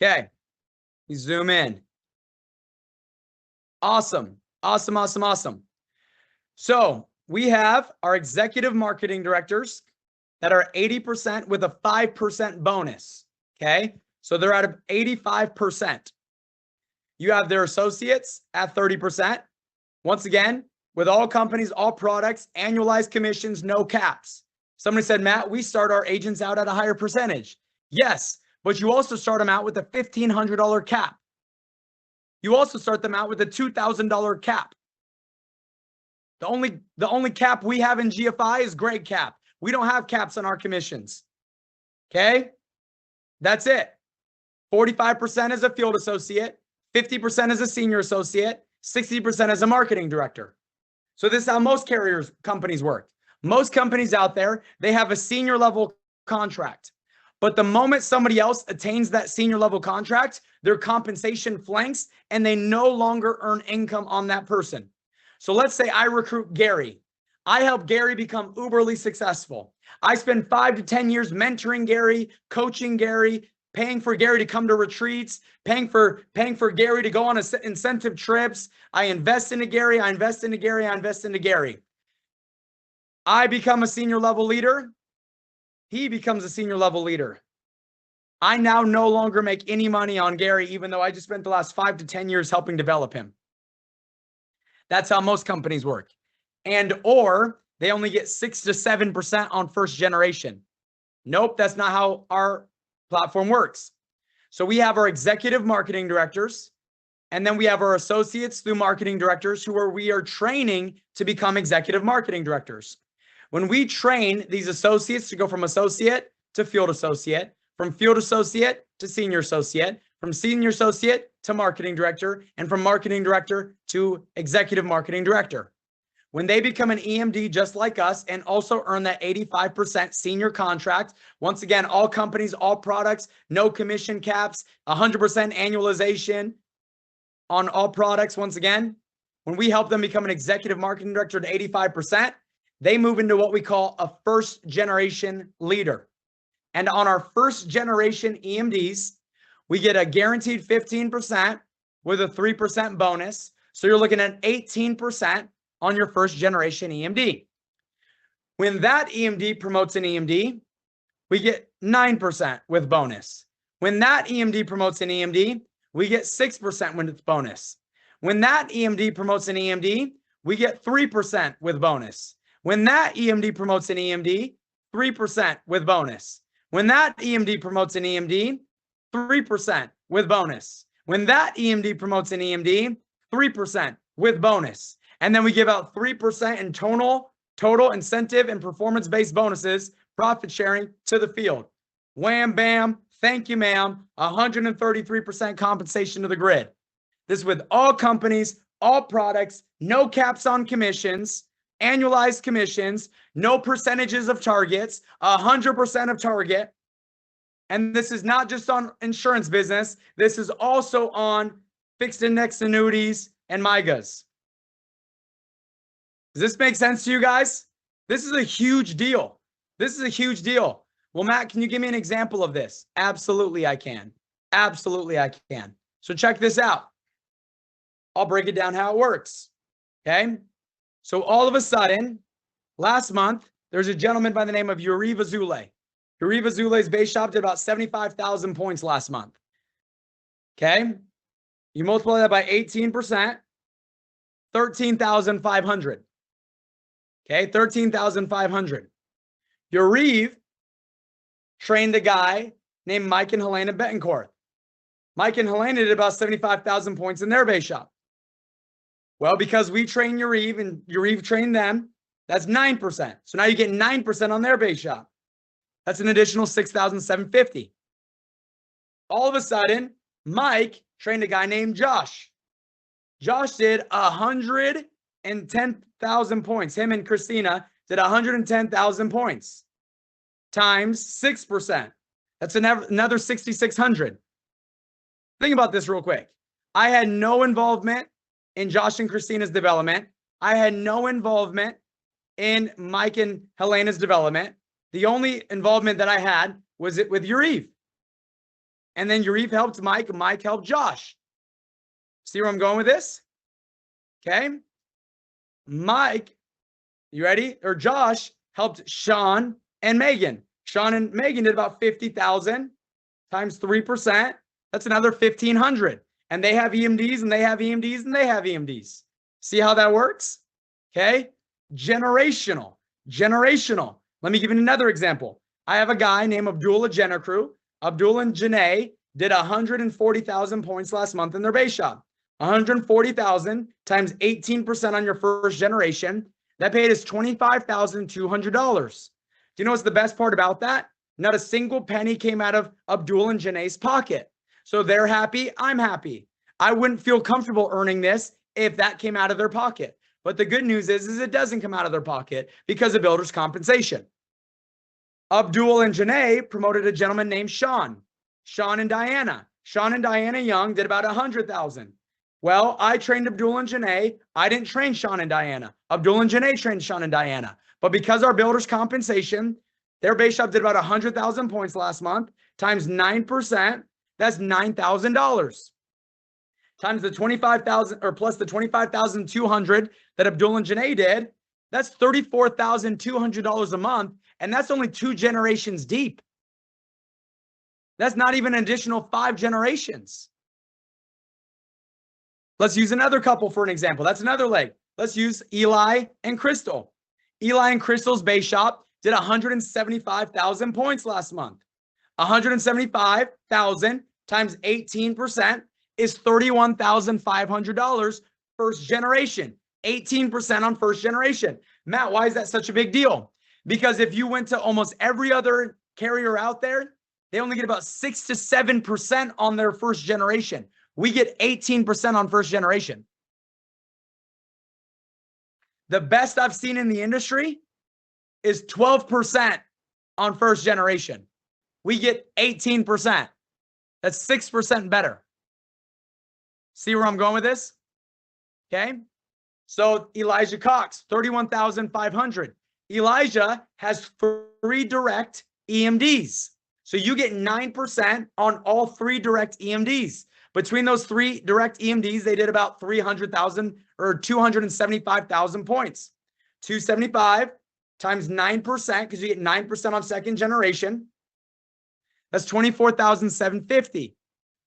Okay. You zoom in. Awesome. Awesome, awesome, awesome. So we have our executive marketing directors that are 80% with a 5% bonus. Okay. So they're out of 85%. You have their associates at 30%. Once again, with all companies, all products, annualized commissions, no caps. Somebody said, Matt, we start our agents out at a higher percentage. Yes, but you also start them out with a $1,500 cap. You also start them out with a $2,000 cap. The only cap we have in GFI is grade cap. We don't have caps on our commissions. Okay? That's it. 45% as a field associate, 50% as a senior associate, 60% as a marketing director. So this is how most companies work. Most companies out there, they have a senior level contract. But the moment somebody else attains that senior level contract, their compensation flanks and they no longer earn income on that person. So let's say I recruit Gary. I help Gary become uberly successful. I spend 5 to 10 years mentoring Gary, coaching Gary, paying for Gary to come to retreats, paying for Gary to go on incentive trips. I invest into Gary. I invest into Gary. I invest into Gary. I become a senior level leader. He becomes a senior level leader. I now no longer make any money on Gary, even though I just spent the last 5 to 10 years helping develop him. That's how most companies work. Or they only get 6 to 7% on first generation. Nope, that's not how our platform works. So we have our executive marketing directors, and then we have our associates through marketing directors we are training to become executive marketing directors. When we train these associates to go from associate to field associate, from field associate to senior associate, from senior associate to marketing director, and from marketing director to executive marketing director. When they become an EMD just like us and also earn that 85% senior contract, once again, all companies, all products, no commission caps, 100% annualization on all products. Once again, when we help them become an executive marketing director to 85%, they move into what we call a first generation leader. And on our first generation EMDs, we get a guaranteed 15% with a 3% bonus. So you're looking at 18% on your first generation EMD. When that EMD promotes an EMD, we get 9% with bonus. When that EMD promotes an EMD, we get 6% with bonus. When that EMD promotes an EMD, we get 3% with bonus. When that EMD promotes an EMD, 3% with bonus. When that EMD promotes an EMD, 3% with bonus. When that EMD promotes an EMD, 3% with bonus. And then we give out 3% in total incentive and performance-based bonuses, profit sharing to the field. Wham, bam, thank you, ma'am. 133% compensation to the grid. This is with all companies, all products, no caps on commissions, annualized commissions, no percentages of targets, 100% of target. And this is not just on insurance business. This is also on fixed index annuities and MYGAs. Does this make sense to you guys? This is a huge deal. This is a huge deal. Well, Matt, can you give me an example of this? Absolutely, I can. Absolutely, I can. So check this out. I'll break it down how it works. Okay. So all of a sudden, last month, there's a gentleman by the name of Yuri Vazule. Yuri Vazule's base shop did about 75,000 points last month. Okay. You multiply that by 18%, 13,500. Okay, 13,500. Yuri trained a guy named Mike and Helena Betancourt. Mike and Helena did about 75,000 points in their base shop. Well, because we trained Yuri and Yuri trained them, that's 9%. So now you get 9% on their base shop. That's an additional 6,750. All of a sudden, Mike trained a guy named Josh. Josh did 110,000 points. Him and Christina did 110,000 points times 6%. That's another 6,600. Think about this real quick. I had no involvement in Josh and Christina's development. I had no involvement in Mike and Helena's development. The only involvement that I had was it with Yuri. And then Yariv helped Mike. Mike helped Josh. See where I'm going with this? Okay. Mike, you ready? Or Josh helped Sean and Megan. Sean and Megan did about 50,000 times 3%. That's another 1,500. And they have EMDs and they have EMDs and they have EMDs. See how that works? Okay. Generational. Let me give you another example. I have a guy named Abdul at Jenner Crew. Abdul and Janae did 140,000 points last month in their base shop. 140,000 times 18% on your first generation. That paid us $25,200. Do you know what's the best part about that? Not a single penny came out of Abdul and Janae's pocket. So they're happy, I'm happy. I wouldn't feel comfortable earning this if that came out of their pocket. But the good news is it doesn't come out of their pocket because of builder's compensation. Abdul and Janae promoted a gentleman named Sean and Diana. Sean and Diana Young did about 100,000. Well, I trained Abdul and Janae. I didn't train Sean and Diana. Abdul and Janae trained Sean and Diana. But because our builder's compensation, their base shop did about 100,000 points last month, times 9%, that's $9,000. Times the 25,000 or plus the 25,200 that Abdul and Janae did, that's $34,200 a month. And that's only 2 generations deep. That's not even an additional 5 generations. Let's use another couple for an example. That's another leg. Let's use Eli and Crystal. Eli and Crystal's base shop did 175,000 points last month. 175,000 times 18% is $31,500 first generation. 18% on first generation. Matt, why is that such a big deal? Because if you went to almost every other carrier out there, they only get about 6 to 7% on their first generation. We get 18% on first generation. The best I've seen in the industry is 12% on first generation. We get 18%. That's 6% better. See where I'm going with this? Okay. So Elijah Cox, 31,500. Elijah has 3 direct EMDs. So you get 9% on all 3 direct EMDs. Between those 3 direct EMDs, they did about 300,000 or 275,000 points. 275 times 9%, because you get 9% on second generation. That's 24,750.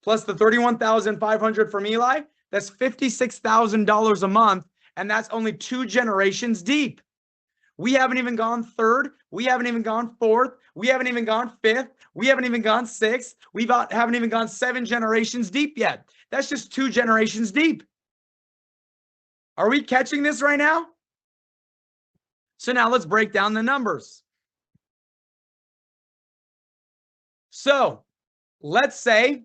Plus the 31,500 from Eli, that's $56,000 a month. And that's only 2 generations deep. We haven't even gone third. We haven't even gone fourth. We haven't even gone fifth. We haven't even gone sixth. We haven't even gone 7 generations deep yet. That's just 2 generations deep. Are we catching this right now? So now let's break down the numbers. So let's say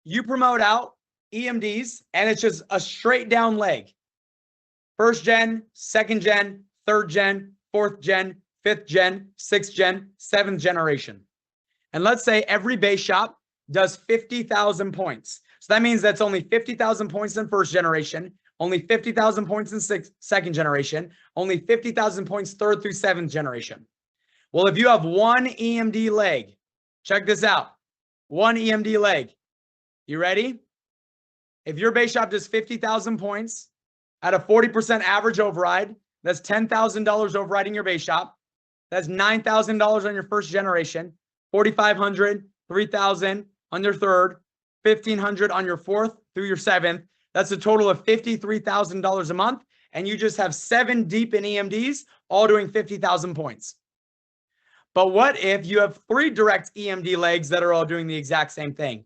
you promote out EMDs and it's just a straight down leg. First gen, second gen, third gen, fourth gen, fifth gen, sixth gen, 7th generation. And let's say every base shop does 50,000 points. So that means that's only 50,000 points in first generation, only 50,000 points in second generation, only 50,000 points third through 7th generation. Well, if you have 1 EMD leg, check this out. 1 EMD leg. You ready? If your base shop does 50,000 points at a 40% average override, that's $10,000 overriding your base shop. That's $9,000 on your first generation, $4,500, $3,000 on your third, $1,500 on your fourth through your 7th. That's a total of $53,000 a month. And you just have 7 deep in EMDs, all doing 50,000 points. But what if you have 3 direct EMD legs that are all doing the exact same thing?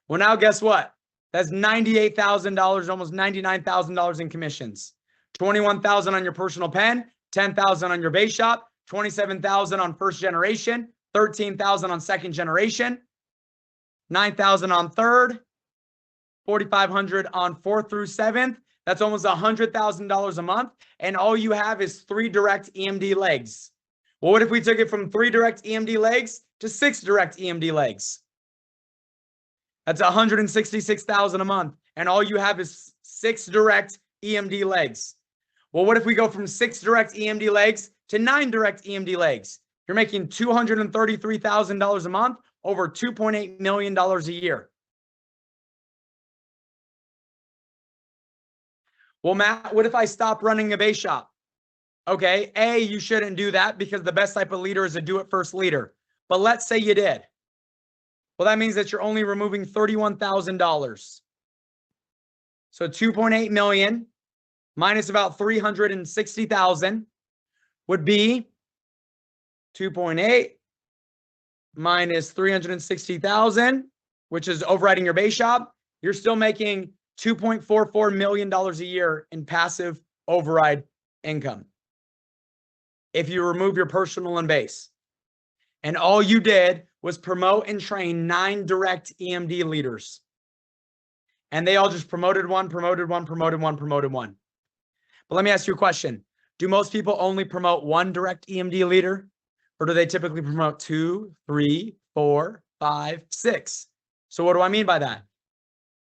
Well, now guess what? That's $98,000, almost $99,000 in commissions. $21,000 on your personal pen, $10,000 on your base shop, $27,000 on first generation, $13,000 on second generation, $9,000 on third, $4,500 on fourth through 7th. That's almost $100,000 a month. And all you have is 3 direct EMD legs. Well, what if we took it from 3 direct EMD legs to 6 direct EMD legs? That's $166,000 a month. And all you have is 6 direct EMD legs. Well, what if we go from 6 direct EMD legs to 9 direct EMD legs? You're making $233,000 a month. over $2.8 million a year. Well, Matt, what if I stop running a base shop? Okay, A, you shouldn't do that because the best type of leader is a do-it-first leader. But let's say you did. Well, that means that you're only removing $31,000. So 2.8 million minus about 360,000 would be 2.8 minus 360,000, which is overriding your base shop. You're still making $2.44 million a year in passive override income if you remove your personal and base. And all you did was promote and train 9 direct EMD leaders. And they all just promoted one, promoted one, promoted one, promoted one. But let me ask you a question. Do most people only promote 1 direct EMD leader? Or do they typically promote 2, 3, 4, 5, 6? So what do I mean by that?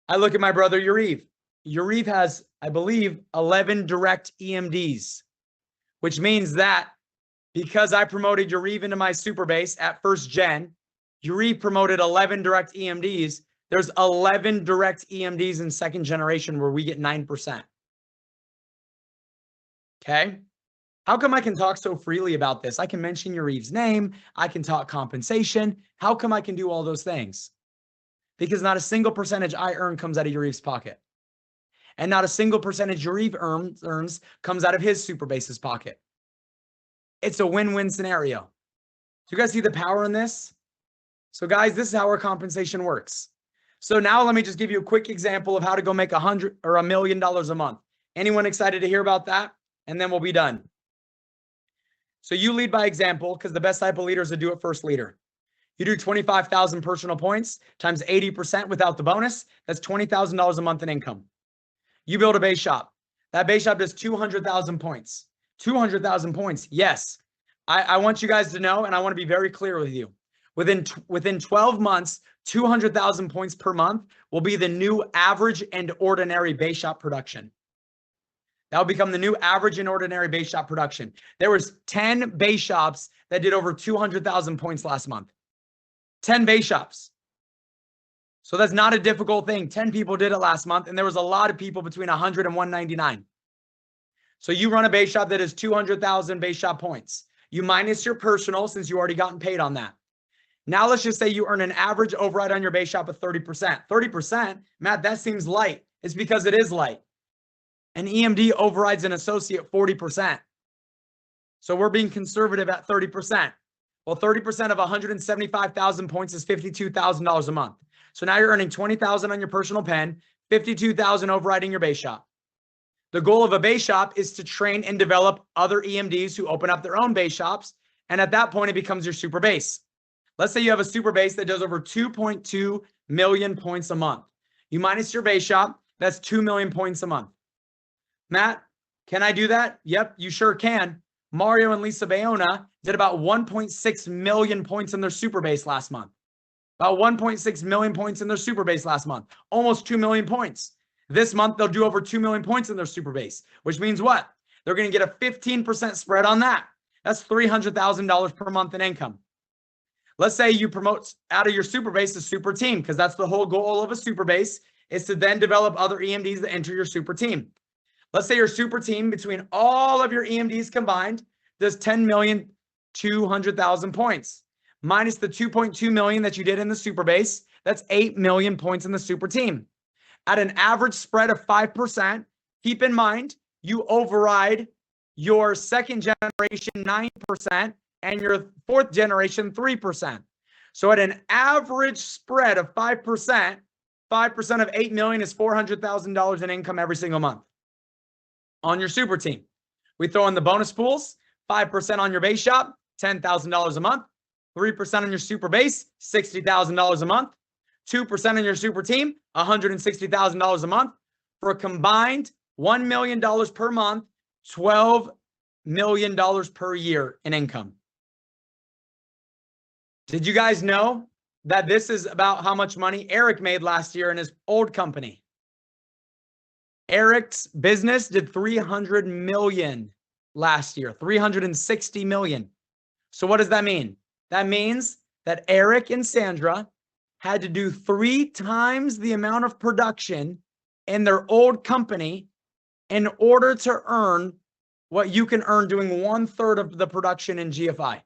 I look at my brother Yariv. Yariv has, I believe, 11 direct EMDs, which means that because I promoted Yariv into my super base at first gen, Yariv promoted 11 direct EMDs. There's 11 direct EMDs in second generation where we get 9%. Okay. How come I can talk so freely about this? I can mention Yariv's name. I can talk compensation. How come I can do all those things? Because not a single percentage I earn comes out of Yariv's pocket. And not a single percentage Yariv earns comes out of his super base's pocket. It's a win-win scenario. Do you guys see the power in this? So guys, this is how our compensation works. So now let me just give you a quick example of how to go make $100 or $1 million a month. Anyone excited to hear about that? And then we'll be done. So you lead by example because the best type of leader is a do-it-first leader. You do 25,000 personal points times 80% without the bonus. That's $20,000 a month in income. You build a base shop. That base shop does 200,000 points. 200,000 points. Yes. I want you guys to know, and I want to be very clear with you. Within 12 months, 200,000 points per month will be the new average and ordinary base shop production. That will become the new average and ordinary base shop production. There was 10 base shops that did over 200,000 points last month. 10 base shops. So that's not a difficult thing. 10 people did it last month, and there was a lot of people between 100 and 199. So you run a base shop that is 200,000 base shop points. You minus your personal since you already gotten paid on that. Now let's just say you earn an average override on your base shop of 30%. 30%, Matt, that seems light. It's because it is light. An EMD overrides an associate 40%. So we're being conservative at 30%. Well, 30% of 175,000 points is $52,000 a month. So now you're earning 20,000 on your personal pen, 52,000 overriding your base shop. The goal of a base shop is to train and develop other EMDs who open up their own base shops. And at that point, it becomes your super base. Let's say you have a super base that does over 2.2 million points a month. You minus your base shop, that's 2 million points a month. Matt, can I do that? Yep, you sure can. Mario and Lisa Bayona did about 1.6 million points in their super base last month. About 1.6 million points in their super base last month. Almost 2 million points. This month, they'll do over 2 million points in their super base, which means what? They're going to get a 15% spread on that. That's $300,000 per month in income. Let's say you promote out of your super base a super team, because that's the whole goal of a super base, is to then develop other EMDs that enter your super team. Let's say your super team between all of your EMDs combined does 10,200,000 points. Minus the 2.2 million that you did in the super base, that's 8 million points in the super team. At an average spread of 5%, keep in mind, you override your second generation 9% and your fourth generation 3%. So at an average spread of 5%, 5% of 8 million is $400,000 in income every single month on your super team. We throw in the bonus pools, 5% on your base shop, $10,000 a month, 3% on your super base, $60,000 a month, 2% on your super team, $160,000 a month, for a combined $1 million per month, $12 million per year in income. Did you guys know that this is about how much money Eric made last year in his old company? Eric's business did 300 million last year, 360 million. So what does that mean? That means that Eric and Sandra had to do 3 times the amount of production in their old company in order to earn what you can earn doing 1/3 of the production in GFI.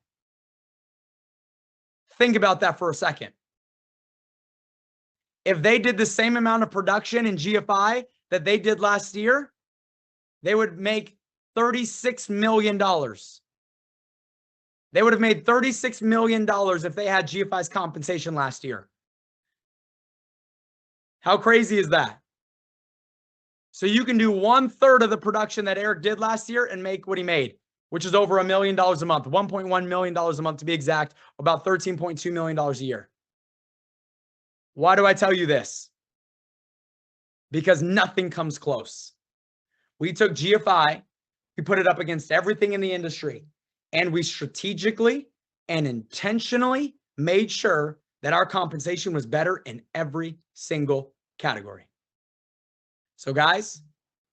Think about that for a second. If they did the same amount of production in GFI that they did last year, they would make $36 million. They would have made $36 million if they had GFI's compensation last year. How crazy is that? So you can do 1/3 of the production that Eric did last year and make what he made, which is over $1 million a month, $1.1 million a month to be exact, about $13.2 million a year. Why do I tell you this? Because nothing comes close. We took GFI, we put it up against everything in the industry, and we strategically and intentionally made sure that our compensation was better in every single category. So guys,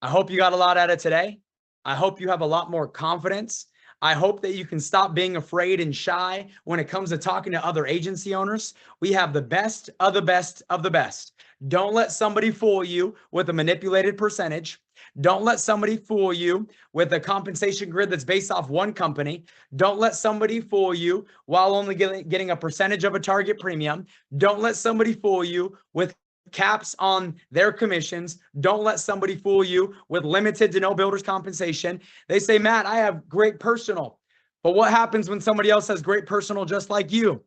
I hope you got a lot out of today. I hope you have a lot more confidence. I hope that you can stop being afraid and shy when it comes to talking to other agency owners. We have the best of the best of the best. Don't let somebody fool you with a manipulated percentage. Don't let somebody fool you with a compensation grid that's based off one company. Don't let somebody fool you while only getting a percentage of a target premium. Don't let somebody fool you with caps on their commissions. Don't let somebody fool you with limited to no builder's compensation. They say, Matt, I have great personal. But what happens when somebody else has great personal just like you?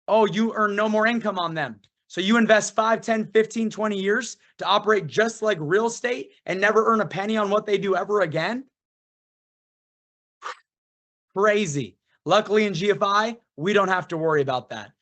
Oh, you earn no more income on them. So you invest 5, 10, 15, 20 years to operate just like real estate and never earn a penny on what they do ever again? Crazy. Luckily in GFI, we don't have to worry about that.